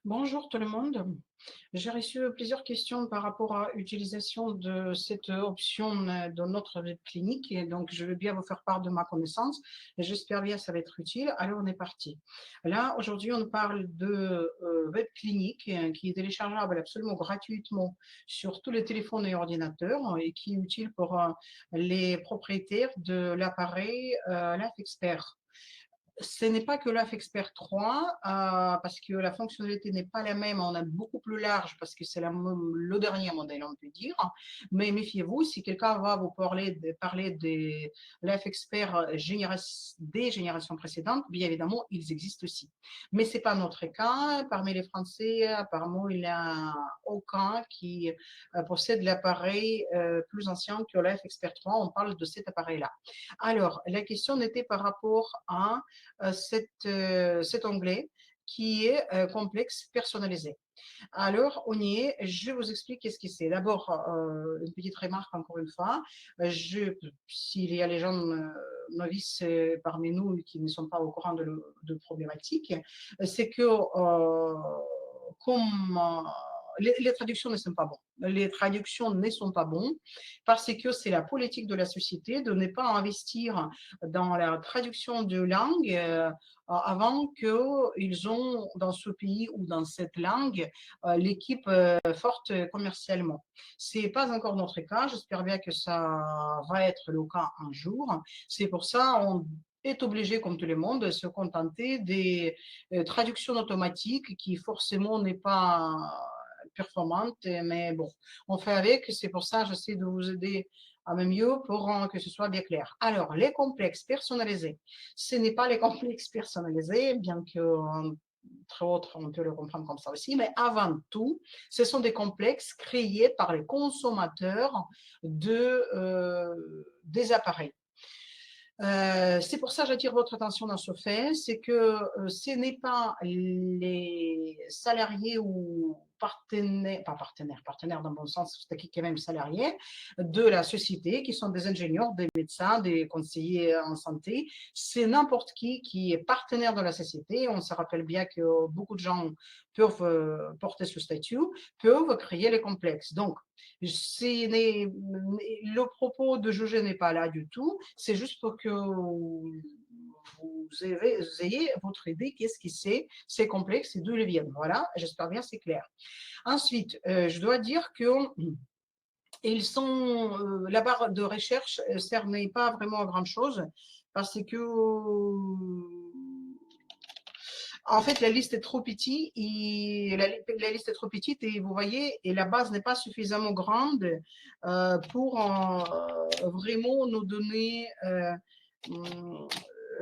Bonjour tout le monde. J'ai reçu plusieurs questions par rapport à l'utilisation de cette option dans notre web clinique et donc je veux bien vous faire part de ma connaissance et j'espère bien que ça va être utile. Alors on est parti. Là, aujourd'hui, on parle de web clinique qui est téléchargeable absolument gratuitement sur tous les téléphones et ordinateurs et qui est utile pour les propriétaires de l'appareil Life Expert. Ce n'est pas que l'AF Expert 3, parce que la fonctionnalité n'est pas la même, on a beaucoup plus large parce que c'est le dernier modèle, on peut dire. Mais méfiez-vous, si quelqu'un va vous parler de l'AF Expert des générations précédentes, bien évidemment, ils existent aussi. Mais ce n'est pas notre cas. Parmi les Français, apparemment, il n'y a aucun qui possède l'appareil plus ancien que l'AF Expert 3. On parle de cet appareil-là. Alors, la question n'était par rapport à cet onglet qui est complexe personnalisé. Alors, on y est. Je vous explique qu'est-ce que c'est. D'abord, une petite remarque encore une fois. S'il y a les gens novices parmi nous qui ne sont pas au courant de problématiques, c'est que comme les traductions ne sont pas bonnes. Les traductions ne sont pas bonnes parce que c'est la politique de la société de ne pas investir dans la traduction de langue avant qu'ils ont dans ce pays ou dans cette langue l'équipe forte commercialement. Ce n'est pas encore notre cas. J'espère bien que ça va être le cas un jour. C'est pour ça on est obligé, comme tout le monde, de se contenter des traductions automatiques qui forcément n'est pas performante, mais bon, on fait avec. C'est pour ça que j'essaie de vous aider à même mieux pour que ce soit bien clair. Alors, les complexes personnalisés, ce n'est pas les complexes personnalisés, bien que entre autres, on peut le comprendre comme ça aussi, mais avant tout, ce sont des complexes créés par les consommateurs des appareils. C'est pour ça que j'attire votre attention dans ce fait, c'est que ce n'est pas les salariés ou partenaires, pas partenaires, partenaires dans le bon sens, c'est qui est même salariés de la société, qui sont des ingénieurs, des médecins, des conseillers en santé. C'est n'importe qui est partenaire de la société. On se rappelle bien que beaucoup de gens peuvent porter ce statut, peuvent créer les complexes. Donc, le propos de juger n'est pas là du tout, c'est juste pour que vous ayez votre idée, qu'est-ce que c'est, ces complexes et d'où ils viennent. Voilà, j'espère bien c'est clair. Ensuite, je dois dire que la barre de recherche ne sert pas vraiment à grand chose parce que en fait, la liste est trop petite et la liste est trop petite et vous voyez, et la base n'est pas suffisamment grande pour vraiment nous donner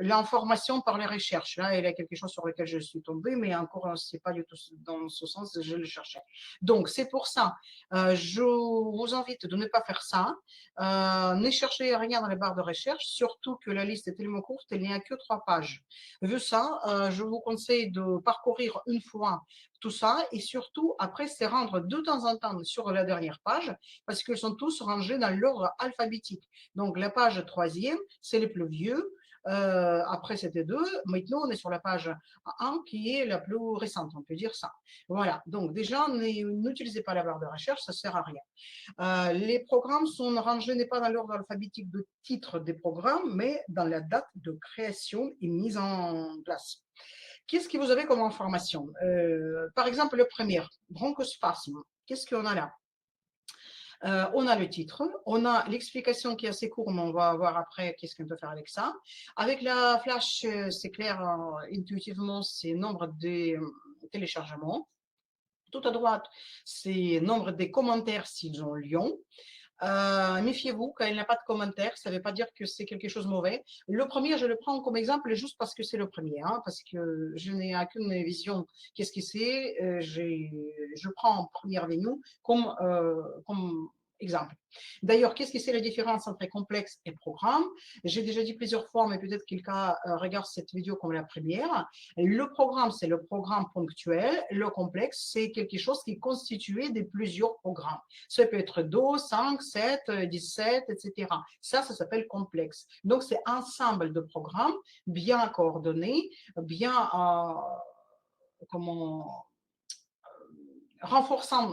l'information par les recherches. Là, il y a quelque chose sur lequel je suis tombée, mais encore, c'est pas du tout dans ce sens que je le cherchais. Donc, c'est pour ça, je vous invite de ne pas faire ça. Ne cherchez rien dans les barres de recherche, surtout que la liste est tellement courte, il n'y a que 3 pages. Vu ça, je vous conseille de parcourir une fois tout ça et surtout, après, c'est rendre de temps en temps sur la dernière page parce qu'ils sont tous rangés dans l'ordre alphabétique. Donc, la page troisième, c'est les plus vieux. Après, c'était 2. Maintenant, on est sur la page 1 qui est la plus récente, on peut dire ça. Voilà. Donc, déjà, n'utilisez pas la barre de recherche, ça ne sert à rien. Les programmes sont rangés, n'est pas dans l'ordre alphabétique de titre des programmes, mais dans la date de création et mise en place. Qu'est-ce que vous avez comme information Par exemple, le premier, bronchospasme. Qu'est-ce qu'on a là on a le titre, on a l'explication qui est assez courte, mais on va voir après qu'est-ce qu'on peut faire avec ça. Avec la flash, c'est clair, intuitivement, c'est nombre de téléchargements. Tout à droite, c'est nombre des commentaires s'ils ont lieu. Méfiez-vous, quand il n'y a pas de commentaire, ça ne veut pas dire que c'est quelque chose de mauvais. Le premier, je le prends comme exemple juste parce que c'est le premier, hein, parce que je n'ai aucune vision. Qu'est-ce que c'est Je prends en première venue comme exemple. D'ailleurs, qu'est-ce que c'est la différence entre complexe et programme? J'ai déjà dit plusieurs fois, mais peut-être quelqu'un regarde cette vidéo comme la première. Le programme, c'est le programme ponctuel. Le complexe, c'est quelque chose qui est constitué de plusieurs programmes. Ça peut être 2, 5, 7, 17, etc. Ça s'appelle complexe. Donc, c'est un ensemble de programmes bien coordonnés, bien, comment renforçant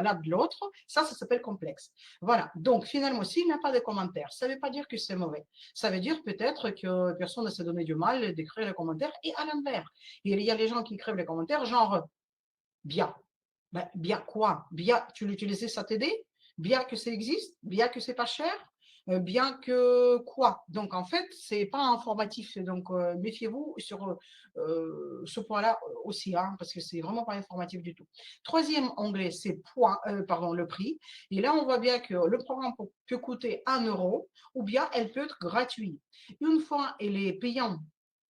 l'un de l'autre, ça s'appelle complexe. Voilà. Donc, finalement, s'il n'y a pas de commentaires, ça ne veut pas dire que c'est mauvais. Ça veut dire peut-être que personne ne s'est donné du mal d'écrire les commentaires et à l'inverse. Il y a les gens qui écrivent les commentaires, genre, bien. Ben, bien quoi? Bien, tu l'utilisais, ça t'aidait? Bien que ça existe? Bien que c'est pas cher? Bien que quoi? Donc, en fait, c'est pas informatif. Donc, méfiez-vous sur ce point-là aussi, hein, parce que c'est vraiment pas informatif du tout. Troisième onglet, c'est pardon, le prix. Et là, on voit bien que le programme peut coûter 1 € ou bien elle peut être gratuite. Une fois elle est payante,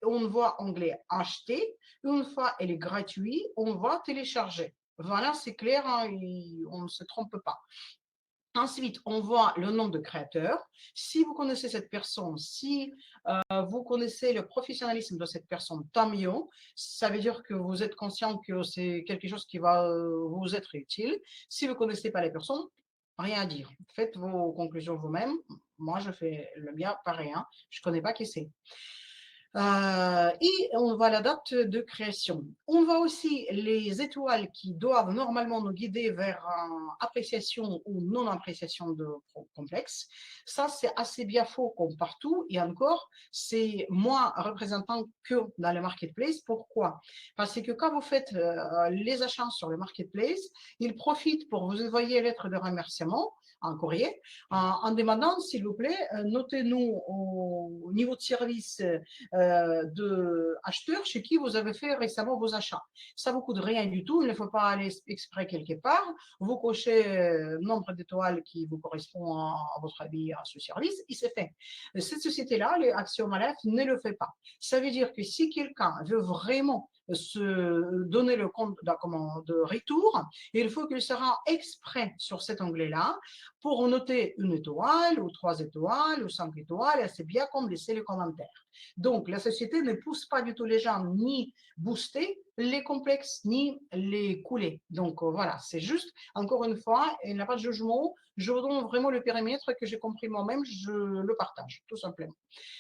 on voit onglet acheter. Une fois elle est gratuite, on va télécharger. Voilà, c'est clair, hein, on ne se trompe pas. Ensuite, on voit le nom de créateur. Si vous connaissez cette personne, si vous connaissez le professionnalisme de cette personne, tant mieux. Ça veut dire que vous êtes conscient que c'est quelque chose qui va vous être utile. Si vous ne connaissez pas les personnes, rien à dire. Faites vos conclusions vous-même. Moi, je fais le mien pareil. Hein. Je ne connais pas qui c'est. Et on voit la date de création. On voit aussi les étoiles qui doivent normalement nous guider vers appréciation ou non-appréciation de complexe. Ça, c'est assez bien faux comme partout. Et encore, c'est moins représentant que dans le marketplace. Pourquoi? Parce que quand vous faites les achats sur le marketplace, ils profitent pour vous envoyer lettre de remerciement en courrier en demandant, s'il vous plaît, notez-nous au niveau de service de acheteurs chez qui vous avez fait récemment vos achats. Ça ne vous coûte rien du tout, il ne faut pas aller exprès quelque part. Vous cochez le nombre d'étoiles qui vous correspond à votre avis, à ce service, et c'est fait. Cette société-là, les Axiom Alert, ne le fait pas. Ça veut dire que si quelqu'un veut vraiment se donner le compte de retour, il faut qu'il se rende exprès sur cet onglet-là pour noter 1 étoile ou 3 étoiles ou 5 étoiles, et c'est bien comme laisser les commentaires. Donc, la société ne pousse pas du tout les gens ni booster les complexes ni les couler. Donc, voilà, c'est juste, encore une fois, il n'y a pas de jugement. Je vous donne vraiment le périmètre que j'ai compris moi-même, je le partage, tout simplement.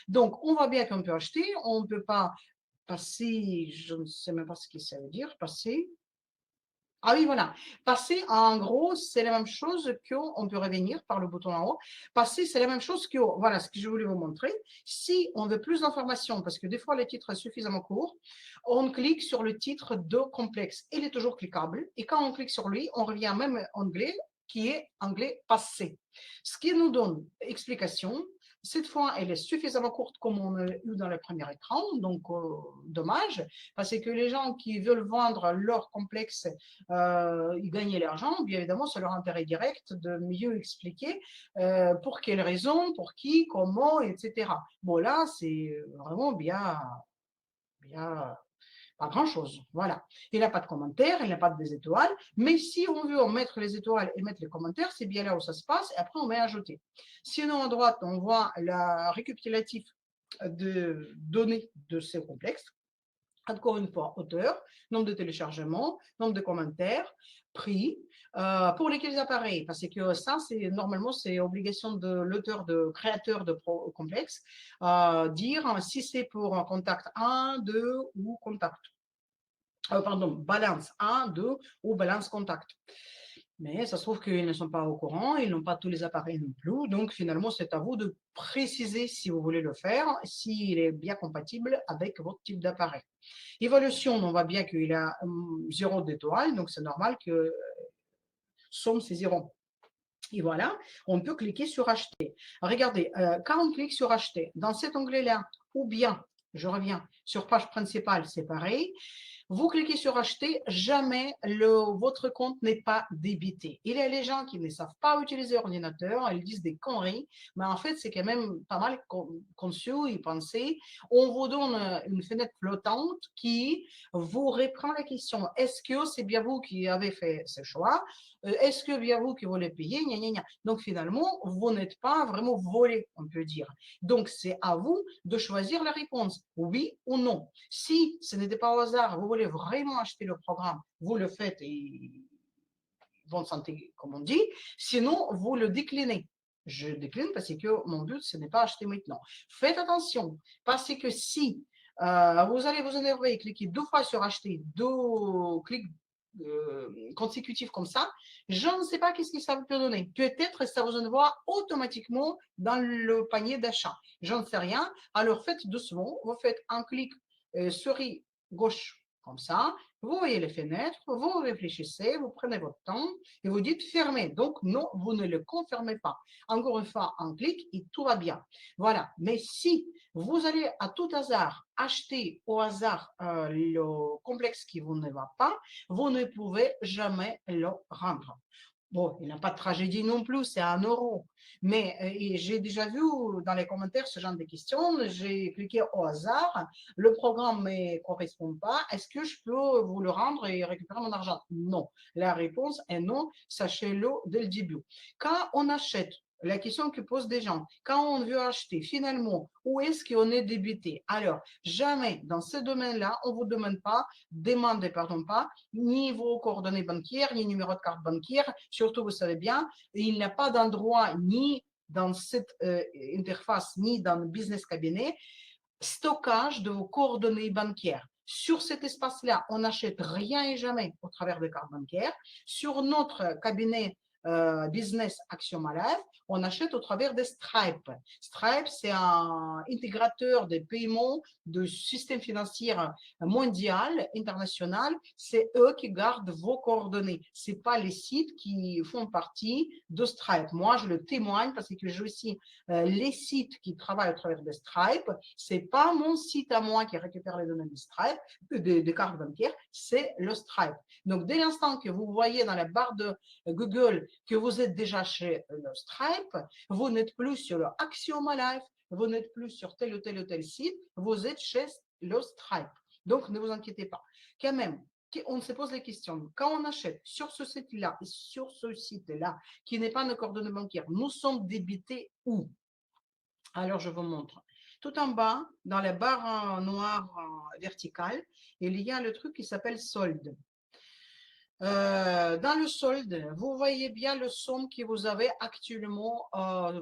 Donc, on voit bien qu'on peut acheter, on ne peut pas passer, je ne sais même pas ce que ça veut dire, passer. Ah oui, voilà. Passer, en gros, c'est la même chose qu'on peut revenir par le bouton en haut. Passer, c'est la même chose que, voilà, ce que je voulais vous montrer. Si on veut plus d'informations, parce que des fois, les titres sont suffisamment courts, on clique sur le titre de complexe. Il est toujours cliquable. Et quand on clique sur lui, on revient à même onglet qui est onglet passé. Ce qui nous donne explication. Cette fois, elle est suffisamment courte comme on a eu dans le premier écran, donc dommage, parce que les gens qui veulent vendre leur complexe ils gagnaient l'argent, bien évidemment, c'est leur intérêt direct de mieux expliquer pour quelles raisons, pour qui, comment, etc. Bon, là, c'est vraiment bien, bien, pas grand-chose. Voilà. Il n'a pas de commentaires, il n'a pas des étoiles, mais si on veut en mettre les étoiles et mettre les commentaires, c'est bien là où ça se passe, et après on met ajouter. Sinon, à droite, on voit le récapitulatif de données de ces complexes. Encore une fois, auteur, nombre de téléchargements, nombre de commentaires, prix, pour lesquels appareils, parce que ça, c'est normalement, c'est obligation de l'auteur, de créateur de complexe, dire si c'est pour un contact 1, 2 ou contact. Pardon, balance 1, 2 ou balance contact. Mais ça se trouve qu'ils ne sont pas au courant, ils n'ont pas tous les appareils non plus. Donc, finalement, c'est à vous de préciser si vous voulez le faire, s'il est bien compatible avec votre type d'appareil. Évaluation, on voit bien qu'il a 0 d'étoiles, donc c'est normal que somme c'est 0. Et voilà, on peut cliquer sur acheter. Regardez, quand on clique sur acheter, dans cet onglet-là, ou bien, je reviens, sur page principale, c'est pareil. Vous cliquez sur acheter, jamais votre compte n'est pas débité. Il y a les gens qui ne savent pas utiliser l'ordinateur, ils disent des conneries, mais en fait, c'est quand même pas mal conçu et pensé. On vous donne une fenêtre flottante qui vous reprend la question. Est-ce que c'est bien vous qui avez fait ce choix? Est-ce que bien vous qui voulez payer? Gna, gna, gna. Donc finalement, vous n'êtes pas vraiment volé, on peut dire. Donc c'est à vous de choisir la réponse, oui ou non. Si ce n'était pas au hasard, vous voulez vraiment acheter le programme, vous le faites et bonne santé, comme on dit. Sinon, vous le déclinez. Je décline parce que mon but, ce n'est pas acheter maintenant. Faites attention, parce que si vous allez vous énerver et cliquer 2 fois sur acheter, 2 clics consécutifs comme ça, je ne sais pas qu'est-ce que ça peut donner. Peut-être ça vous envoie automatiquement dans le panier d'achat. J'en sais rien. Alors faites doucement. Vous faites un clic souris gauche comme ça. Vous voyez les fenêtres, vous réfléchissez, vous prenez votre temps et vous dites fermer. Donc non, vous ne le confirmez pas. Encore une fois, un clic et tout va bien. Voilà. Mais si vous allez à tout hasard acheter au hasard le complexe qui vous ne va pas, vous ne pouvez jamais le rendre. Bon, il n'y a pas de tragédie non plus, c'est 1 euro. Mais j'ai déjà vu dans les commentaires ce genre de questions. J'ai cliqué au hasard, le programme ne me correspond pas. Est-ce que je peux vous le rendre et récupérer mon argent? Non. La réponse est non. Sachez-le dès le début. Quand on achète, la question que posent des gens, quand on veut acheter, finalement, où est-ce qu'on est débuté? Alors, jamais dans ce domaine-là, on ne vous demande pas, demandez, pardon, pas, ni vos coordonnées bancaires, ni numéro de carte bancaire. Surtout, vous savez bien, il n'y a pas d'endroit ni dans cette interface, ni dans le business cabinet, stockage de vos coordonnées bancaires. Sur cet espace-là, on n'achète rien et jamais au travers des cartes bancaires. Sur notre cabinet business Action Life, on achète au travers des Stripe. Stripe, c'est un intégrateur des paiements de système financier mondial, international. C'est eux qui gardent vos coordonnées. Ce n'est pas les sites qui font partie de Stripe. Moi, je le témoigne parce que j'ai aussi les sites qui travaillent au travers des Stripe. Ce n'est pas mon site à moi qui récupère les données des Stripe, des cartes bancaires, c'est le Stripe. Donc, dès l'instant que vous voyez dans la barre de Google que vous êtes déjà chez le Stripe, vous n'êtes plus sur le Axiom Life, vous n'êtes plus sur tel ou tel ou tel site, vous êtes chez le Stripe. Donc, ne vous inquiétez pas. Quand même, on se pose les questions. Quand on achète sur ce site-là et sur ce site-là, qui n'est pas nos coordonnées bancaires, nous sommes débités où? Alors, je vous montre. Tout en bas, dans la barre noire verticale, il y a le truc qui s'appelle solde. Dans le solde, vous voyez bien le somme que vous avez actuellement,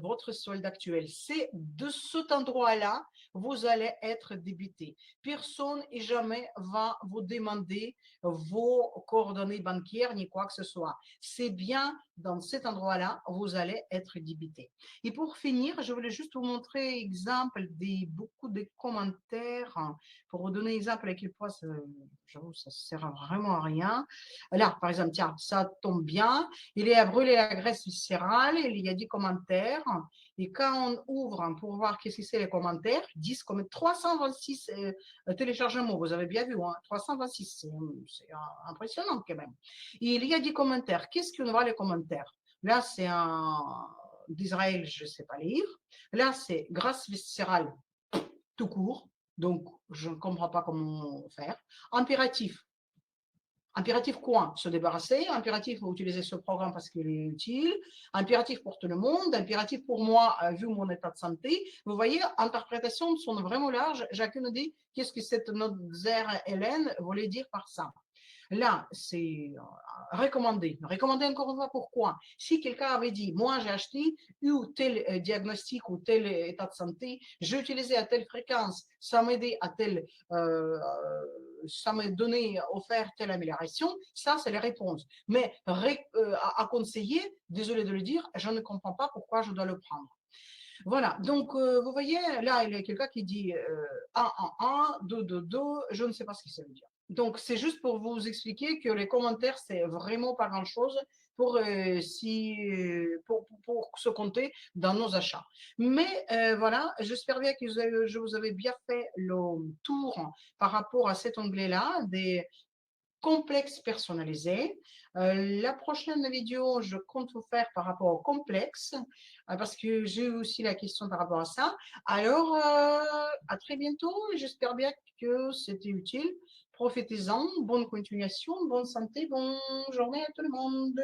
votre solde actuel. C'est de cet endroit-là, vous allez être débité. Personne et jamais va vous demander vos coordonnées bancaires ni quoi que ce soit. C'est bien dans cet endroit-là, vous allez être débité. Et pour finir, je voulais juste vous montrer exemple des beaucoup de commentaires pour vous donner exemple à quel point j'avoue, ça sert vraiment à rien. Là, par exemple, tiens, ça tombe bien. Il est à brûler la graisse viscérale. Il y a 10 commentaires. Et quand on ouvre pour voir qu'est-ce que c'est les commentaires, 10 comme 326 téléchargements. Vous avez bien vu, hein, 326. C'est impressionnant quand même. Et il y a 10 commentaires. Qu'est-ce qu'on voit les commentaires? Là, c'est un d'Israël, je ne sais pas lire. Là, c'est graisse viscérale tout court. Donc, je ne comprends pas comment faire. Impératif. Impératif quoi? Se débarrasser. Impératif pour utiliser ce programme parce qu'il est utile. Impératif pour tout le monde. Impératif pour moi, vu mon état de santé. Vous voyez, interprétations sont vraiment larges. Chacune dit qu'est-ce que cette notre Hélène voulait dire par ça. Là, c'est recommandé. Recommandé encore une fois, pourquoi? Si quelqu'un avait dit, moi j'ai acheté ou tel diagnostic ou tel état de santé, j'ai utilisé à telle fréquence, ça m'aidait à tel, ça m'a donné, offert telle amélioration, ça c'est les réponses. Mais à conseiller, désolé de le dire, je ne comprends pas pourquoi je dois le prendre. Voilà, donc vous voyez, là, il y a quelqu'un qui dit 1, 1, 1, 2, 2, 2, je ne sais pas ce que ça veut dire. Donc, c'est juste pour vous expliquer que les commentaires, c'est vraiment pas grand-chose pour, pour se compter dans nos achats. Mais voilà, j'espère bien que je vous avais bien fait le tour par rapport à cet onglet-là, des complexe personnalisé. La prochaine vidéo, je compte vous faire par rapport au complexe, parce que j'ai aussi la question par rapport à ça. Alors, à très bientôt. J'espère bien que c'était utile. Profitez-en. Bonne continuation, bonne santé, bonne journée à tout le monde.